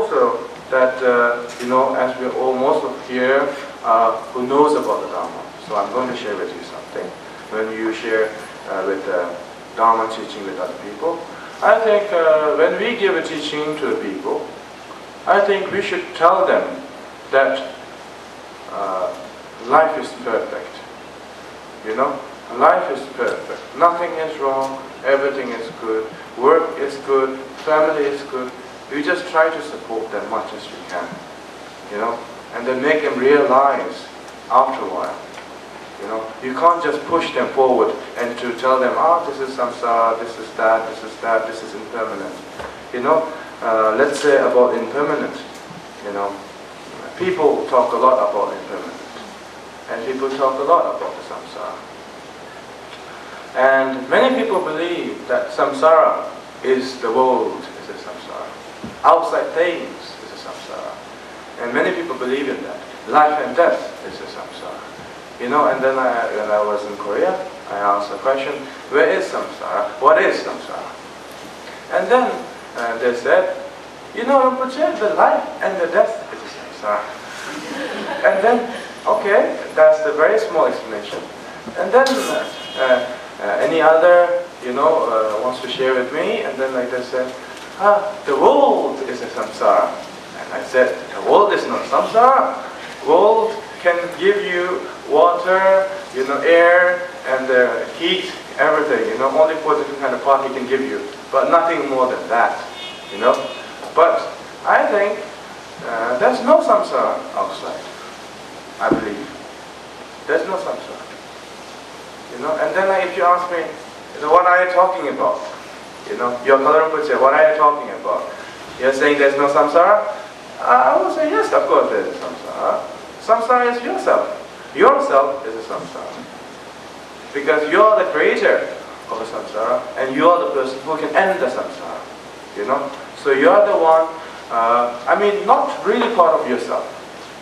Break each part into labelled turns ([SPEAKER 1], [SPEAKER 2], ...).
[SPEAKER 1] also that, as we all, most of here who knows about the Dharma. So I'm going to share with you something. When you share with Dharma teaching with other people, I think when we give a teaching to the people, I think we should tell them that life is perfect. Life is perfect. Nothing is wrong. Everything is good. Work is good. Family is good. We just try to support them much as we can. And then make them realize after a while. You can't just push them forward and to tell them, this is samsara, this is that, this is that, this is impermanent. Let's say about impermanent. People talk a lot about impermanent. And people talk a lot about the samsara. And many people believe that samsara is the world, is a samsara. Outside things is a samsara. And many people believe in that. Life and death is a samsara. And then when I was in Korea, I asked a question, where is samsara? What is samsara? And then they said, Rinpoche, the life and the death is a samsara. And then, okay, that's the very small explanation. And then any other, wants to share with me, and then like they said, the world is a samsara. And I said, the world is not samsara. World can give you water, air, and heat, everything, only for different kind of part he can give you, but nothing more than that, But I think there's no samsara outside, I believe. There's no samsara. And then if you ask me, what are you talking about? Your Rinpoche, what are you talking about? You're saying there's no samsara? I will say, yes, of course there is samsara. Samsara is yourself. Yourself is a samsara. Because you're the creator of the samsara, and you're the person who can end the samsara. So you're the one, not really part of yourself.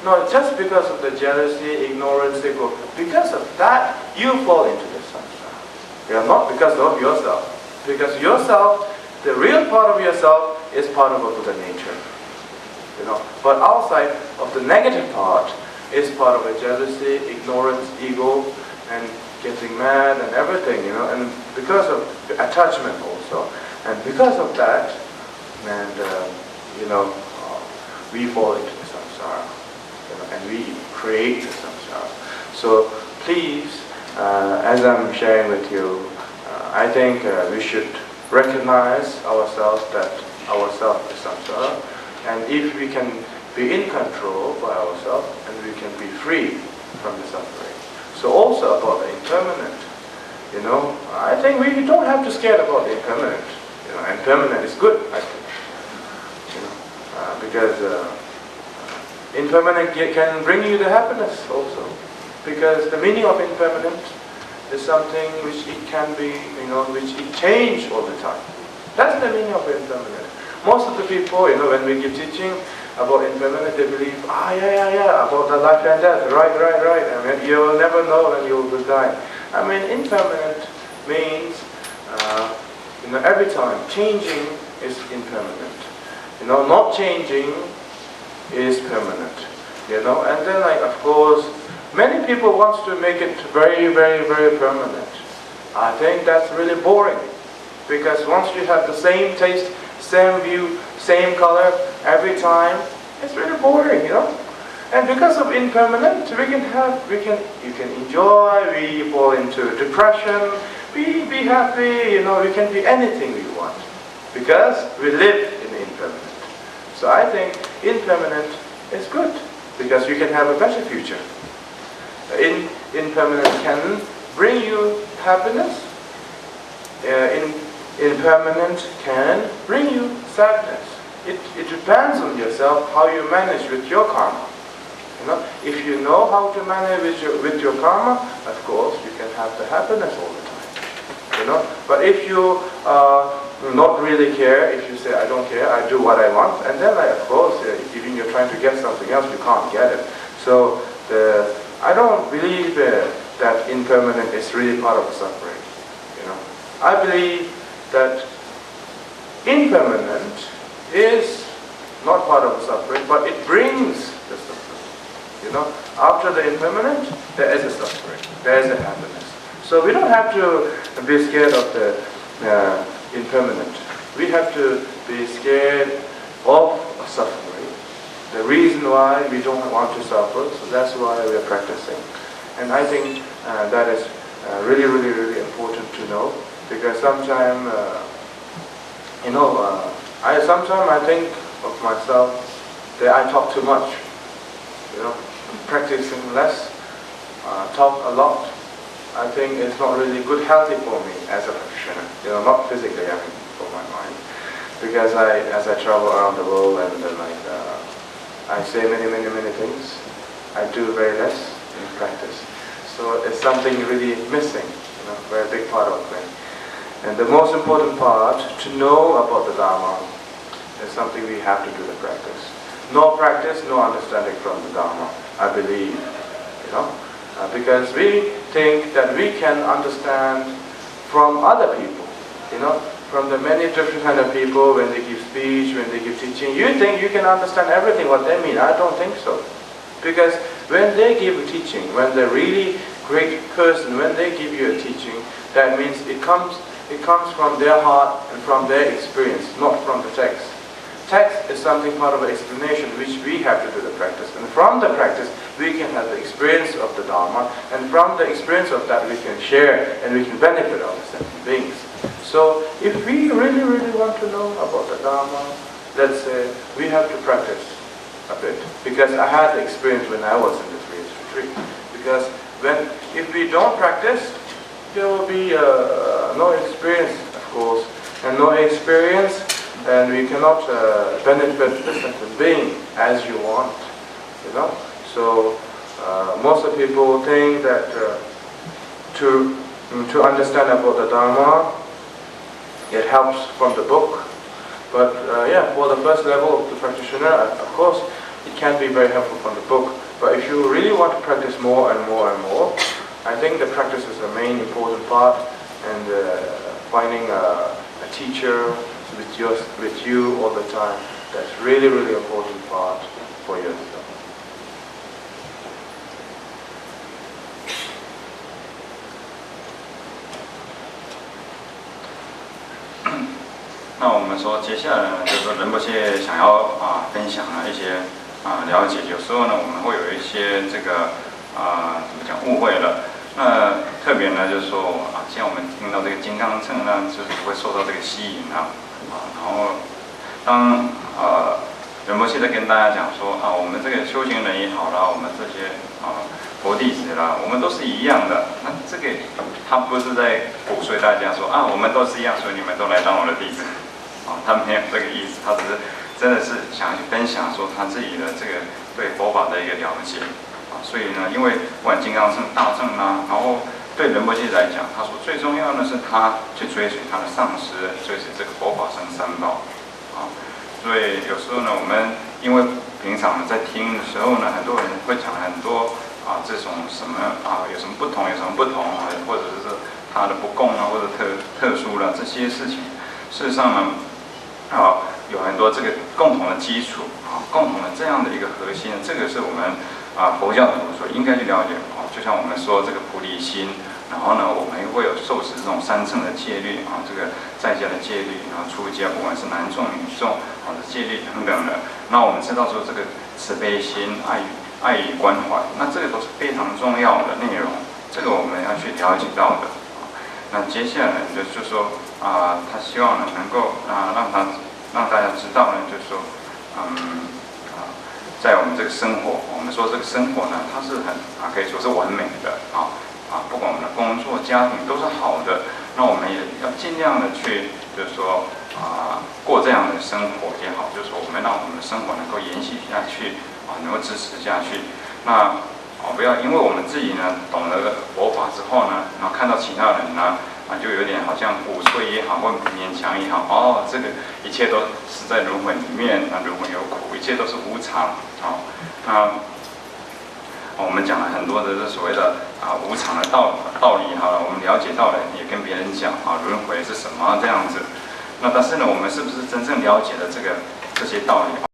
[SPEAKER 1] No, just because of the jealousy, ignorance, ego, because of that, you fall into the samsara. Not because of yourself. Because yourself, the real part of yourself, is part of a Buddha nature. But outside of the negative part is part of a jealousy, ignorance, ego, and getting mad and everything, and because of the attachment also. And because of that, we fall into the samsara, and we create the samsara. So please, as I'm sharing with you, I think we should recognize ourselves that ourselves is samsara, and if we can be in control by ourselves, and we can be free from the suffering. So also about the impermanent, I think we don't have to scare about the impermanent. Impermanent is good, I think. Because impermanent can bring you the happiness also. Because the meaning of impermanent is something which it can be, which it changes all the time. That's the meaning of impermanent. Most of the people, when we give teaching about impermanent, they believe, about the life and death, right. You'll never know when you will die. Impermanent means, every time changing is impermanent. Not changing is permanent. And then, of course, many people want to make it very, very, very permanent. I think that's really boring. Because once you have the same taste, same view, same color every time, it's really boring, And because of impermanent, you can enjoy, we fall into depression, we be happy, we can be anything we want. Because we live in impermanent. So I think impermanent is good, because you can have a better future. Impermanent can bring you happiness. Impermanent can bring you sadness. It depends on yourself how you manage with your karma. If you know how to manage with your karma, of course you can have the happiness all the time. But if you not really care, if you say I don't care, I do what I want, and then of course even you're trying to get something else, you can't get it. So I don't believe that impermanent is really part of the suffering. I believe that impermanent is not part of the suffering, but it brings the suffering. You know, after the impermanent, there is a suffering, there is a happiness. So we don't have to be scared of the impermanent. We have to be scared of suffering. The reason why we don't want to suffer, so that's why we are practicing. And I think that is really important to know, because sometimes, I think of myself that I talk too much. You know, practicing less, talk a lot. I think it's not really good, healthy for me as a practitioner. You know, not physically, I mean, for my mind, because as I travel around the world and I say many things, I do very less in practice. So it's something really missing, you know, very big part of me. And the most important part to know about the Dharma is something we have to do the practice. No practice, no understanding from the Dharma, I believe, you know. Because we think that we can understand from other people, you know, from the many different kind of people when they give speech, when they give teaching. You think you can understand everything what they mean. I don't think so. Because when they give a teaching, when they're really great person, when they give you a teaching, that means it comes from their heart and from their experience, not from the text. Text is something part of an explanation which we have to do the practice. And from the practice, we can have the experience of the Dharma. And from the experience of that, we can share and we can benefit all the sentient beings. So, if we really want to know about the Dharma, let's say, we have to practice a bit. Because I had the experience when I was in the 3 years retreat. Because if we don't practice, there will be no experience, of course. And no experience, and we cannot benefit the sentient being as you want, you know. So most of the people think that to understand about the Dharma, it helps from the book. But for the first level of the practitioner, of course, it can be very helpful from the book. But if you really want to practice more and more, I think the practice is the main important part, and finding a teacher with you all the time, that's really important part for yourself.
[SPEAKER 2] 那我们说，接下来呢，就是说仁波切想要分享一些了解。有时候呢，我们会有一些这个怎么讲误会了。那特别呢，就是说既然我们听到这个金刚乘呢，就是会受到这个吸引然后当仁波切在跟大家讲说我们这个修行人也好啦，我们这些佛弟子啦，我们都是一样的。那这个他不是在鼓吹大家说我们都是一样，所以你们都来当我的弟子他没有这个意思，他只是真的是想要去分享说他自己的这个对佛法的一个了解所以呢，因为不管金刚乘、大乘啦，然后对仁波切来讲，他说最重要的是他去追随他的上师，追随这个佛法僧三宝所以有时候呢，我们因为平常在听的时候呢，很多人会讲很多这种什么有什么不同，有什么不同或者是他的不共或者特殊这些事情，事实上呢有很多这个共同的基础共同的这样的一个核心，这个是我们佛教徒所应该去了解就像我们说这个菩提心，然后呢，我们会有受持这种三乘的戒律这个在家的戒律，然后出家不管是男众女众的戒律等等的。那我们知道说这个慈悲心、爱与关怀，那这个都是非常重要的内容，这个我们要去了解到的。那接下来就是说他希望呢能够让大家知道呢，就是说在我们这个生活，我们说这个生活呢，它是很可以说是完美的不管我们的工作、家庭都是好的，那我们也要尽量的去，就是说过这样的生活也好，就是说我们让我们的生活能够延续下去能够支持下去。那不要因为我们自己呢懂得佛法之后呢，然后看到其他人呢就有点好像鼓吹也好，或勉强也好这个一切都是在轮回里面，轮回有苦，一切都是无常那我们讲了很多的这所谓的无常的道理我们了解到了，也跟别人讲轮回是什么这样子。那但是呢，我们是不是真正了解了这些道理？